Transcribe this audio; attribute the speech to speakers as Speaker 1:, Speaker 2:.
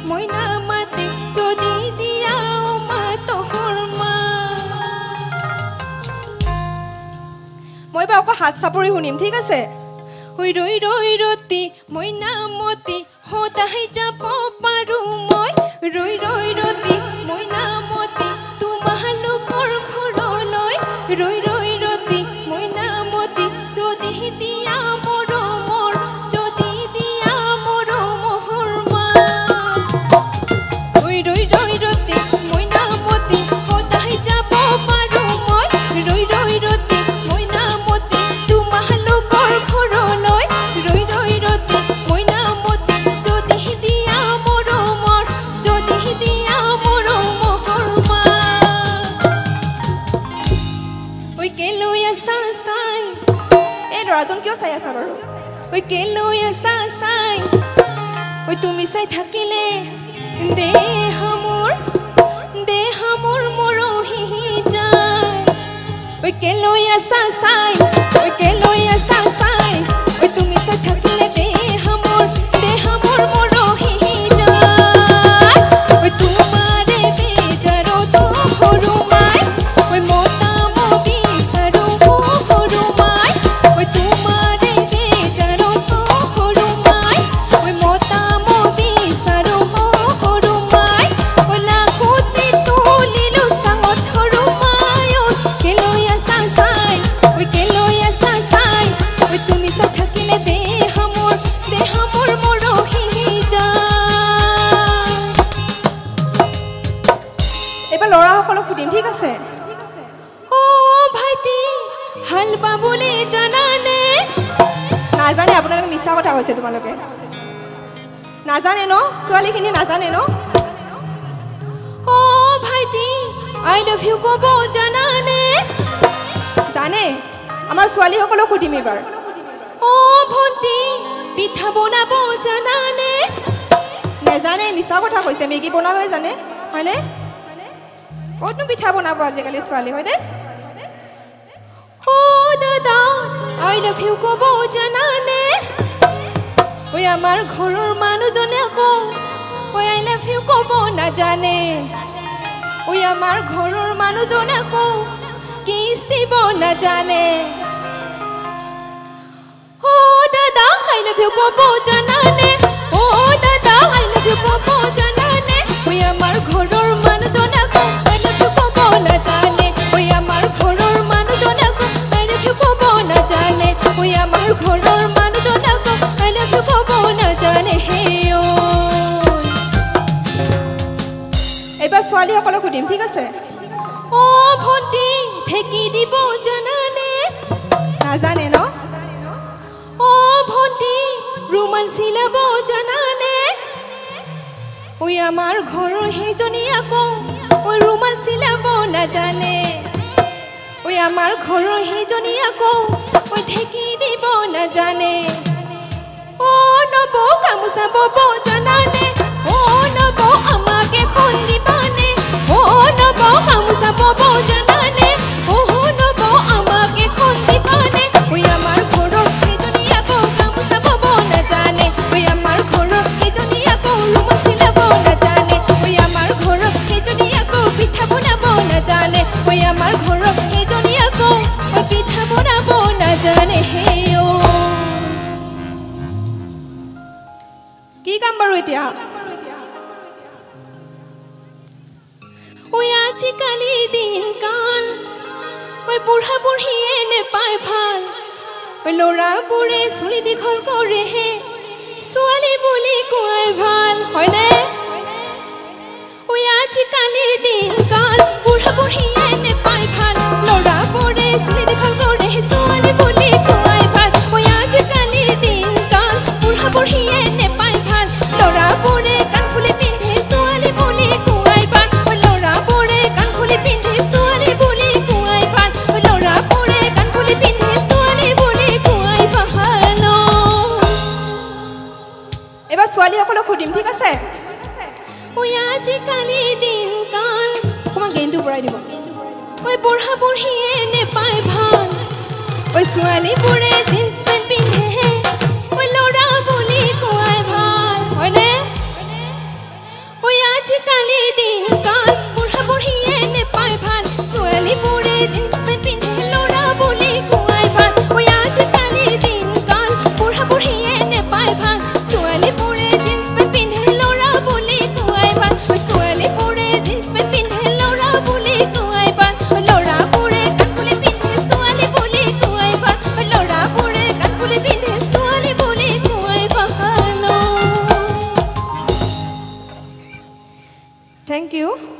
Speaker 1: মইনা মাতি যদি দিয়াও মা তোহৰ মা মই বা আকৌ হাত চাপৰি শুনিম ঠিক আছে হৈ ৰৈ ৰৈ ৰতি মইনা মতি হতাই যাব পাৰো মই ৰৈ ৰৈ ৰতি মইনা মতি তোমালোকৰ ঘৰলৈ ৰৈ ৰৈ ৰতি মইনা মতি যদি দিয়া মৰমৰ যদি দিয়া মৰমৰ মা ৰৈ ৰৈ ৰতি মইনা মতি হতাই যাব পাৰো মই ৰৈ ৰৈ ৰতি মইনা মতি তোমালোকৰ ঘৰলৈ ৰৈ ৰৈ ৰতি মইনা মতি যদি দিয়া মৰমৰ যদি দিয়া মৰমৰ মা ঐ কেলৈ আছা চাই এই ল'ৰাজন কিয় চাই আছা বাৰু ঐ কেলৈ আছা চাই ঐ তুমি চাই থাকিলে দেহ মোৰ মৰহি যায় ঐ কেলৈ আছা চাই ঐ কেলৈ আছা চাই ঐ তুমি চাই থাকিলে দেহ মোৰ মৰহি যায় ঐ তোমাৰে বেজাৰত সৰু মাই ঐ মতা মতি বিচাৰো সৰু মাই ঐ তোমাৰে বেজাৰত সৰু মাই ঐ মতা মতি বিচাৰো সৰু মাই ঐ লাখুটি তুলিলো চাঙত সৰু মাই কেলৈ আছা চাই ঐ কেলৈ আছা চাই ঐ তুমি চাই থাকিলে দেহ মোৰ মৰহি যায় এইবাৰ ল'ৰাসকলক সুধিম ঠিক আছে অ ভাইটি হাল বাবলৈ জানানে নাজানে আপোনালোকে মিছা কথা কৈছে তোমালোকে নাজানে ন ছোৱালীখিনি নাজানে ন অ ভাইটি আই লাভ ইউ ক'ব জানানে জানে আমাৰ ছোৱালীসকলক সুধিম এইবাৰ অ ভণ্টি পিঠা বনাব জানানে নেজানে মিছা কথা কৈছে মেগী বনাব জানে হয়নে ক'তনো পিঠা বনাব আজিকালি ছোৱালী হয়নে অ দাদা আই লাভ ইউ ক'ব জানানে ঐ আমাৰ ঘৰৰ মানুহজনে আকৌ ঐ আই লাভ ইউ ক'ব নাজানে ঐ আমাৰ ঘৰৰ মানুহজনে আকৌ কিছ দিব নাজানে অ দাদা আই লাভ ইউ ক'ব জানানে অ দাদা আই লাভ ইউ ক'ব জানানে ঐ আমাৰ ঘৰৰ মানুহজনে আকৌ আই লাভ ইউ ক'ব নাজানে ঐ আমাৰ ঘৰৰ মানুহজনে আকৌ আই লাভ ইউ ক'ব নাজানে ঐ আমাৰ ঘৰৰ মানুহজনে আকৌ আই লাভ ইউ ক'ব নাজানে হে ঐ এইবাৰ ছোৱালীসকলক সুধিম ঠিক আছে অ ভণ্টি ঠেকি দিব জানানে নাজানে ন অ ভণ্টি ৰুমাল চিলাব জানানে ঐ আমাৰ ঘৰৰ সেইজনী আকৌ ঐ ৰুমাল চিলাব নাজানে ঐ আমাৰ ঘৰৰ সেইজনী আকৌ ঐ ঠেকি দিব নাজানে অ নব গামোচা বব জানানে অ নব আমাকে এখন দিবানে অ নব গামোচা বব জানানে অ নব আমাকে এখন দিবানে ঐ আমাৰ ঘৰৰ সেইজনী আকৌ গামোচা বব নাজানে ঐ আমাৰ ঘৰৰ সেইজনী আকৌ ৰুমাল চিলাব নাজানে ঐ আমাৰ ঘৰৰ সেইজনী আকৌ পিঠা বনাব নাজানে ঐ আমাৰ ঘৰৰ সেইজনী আকৌ পিঠা বনাব নাজানে হে ঐ কি কাম বাৰু এতিয়া ঐ আজিকালি দিনকাল ঐ বুঢ়া বুঢ়ীয়ে নেপায় ভাল ঐ ল'ৰাবোৰে চুলি দীঘল কৰেহে ছোৱালী বুলি কোৱাই ভাল হয়নে ঐ আজিকালিৰ দিনকাল বুঢ়া বুঢ়ীয়ে নেপায় ভাল ল'ৰাবোৰে চুলি দীঘল কৰেহে ছোৱালী বুলি কোৱাই ভাল ঐ আজিকালিৰ দিনকাল বুঢ়া বুঢ়ীয়ে নেপায় ভাল ল'ৰাবোৰে কাণ খুলি পিন্ধে ছোৱালী বুলি কোৱাই ভাল ঐ ল'ৰাবোৰে কাণ খুলি পিন্ধে ছোৱালী বুলি কোৱাই ভাল ঐ ল'ৰাবোৰে কাণ খুলি পিন্ধে ছোৱালী বুলি কোৱাই ভাল এইবাৰ ছোৱালীসকলক সুধিম ঠিক আছে ঐ আজিকালি দিনকাল অকণমান গেইনটো বঢ়াই দিব ঐ বুঢ়া বুঢ়ীয়ে নেপায় ভাল ঐ ছোৱালীবোৰে জিন্স পেণ্ট পিন্ধেহে ঐ ল'ৰা বুলি কোৱাই ভাল হয়নে আজিকালি দিনকাল বুঢ়া বুঢ়ীয়ে নেপায় ভাল ছোৱালীবোৰে জিন্স পেণ্ট পিন্ধে ল'ৰা বুলি কোৱাই ভাল ঐ আজিকালি দিনকাল বুঢ়া বুঢ়ীয়ে নেপায় ভাল ছোৱালীবোৰে জিন্স পেণ্ট পিন্ধে ল'ৰা বুলি কোৱাই ভাল ছোৱালীবোৰে জিন্স পেণ্ট পিন্ধে ল'ৰা বুলি কোৱাই ভাল ল'ৰাবোৰে কাণফুলি পিন্ধে ছোৱালী বুলি কোৱাই ভাল ল'ৰাবোৰে কাণফুলি পিন্ধে ছোৱালী বুলি কোৱাই ভাল Thank you.